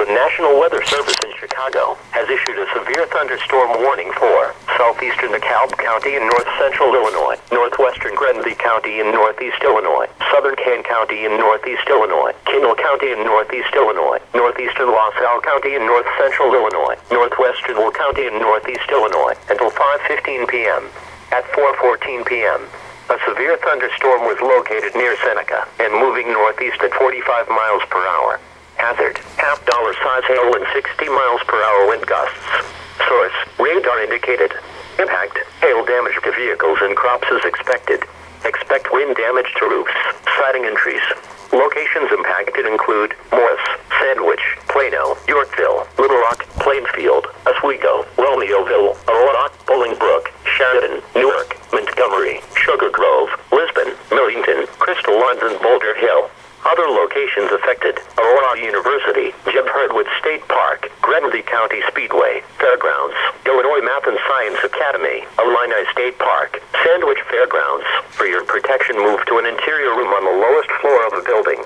The National Weather Service in Chicago has issued a severe thunderstorm warning for southeastern DeKalb County in north-central Illinois, northwestern Grenville County in northeast Illinois, southern Kane County in northeast Illinois, Kindle County in northeast Illinois, northeastern LaSalle County in north-central Illinois, northwestern Will County in northeast Illinois, until 5:15 p.m. At 4:14 p.m., a severe thunderstorm was located near Seneca and moving northeast at 45 miles per hour. Hazard, half-dollar size hail and 60 miles per hour wind gusts. Source, radar indicated. Impact, hail damage to vehicles and crops is expected. Expect wind damage to roofs, siding and trees. Locations impacted include Morris, Sandwich, Plano, Yorkville, Little Rock, Plainfield, Oswego, Romeoville, Aurora, Bolingbrook, Sheridan, Newark, Montgomery, Sugar Grove, Lisbon, Millington, Crystal Lawns and Boulder Hill. Other locations affected: Aurora University, Jeb Herdwood State Park, Grenville County Speedway, Fairgrounds, Illinois Math and Science Academy, Illini State Park, Sandwich Fairgrounds. For your protection, move to an interior room on the lowest floor of the building.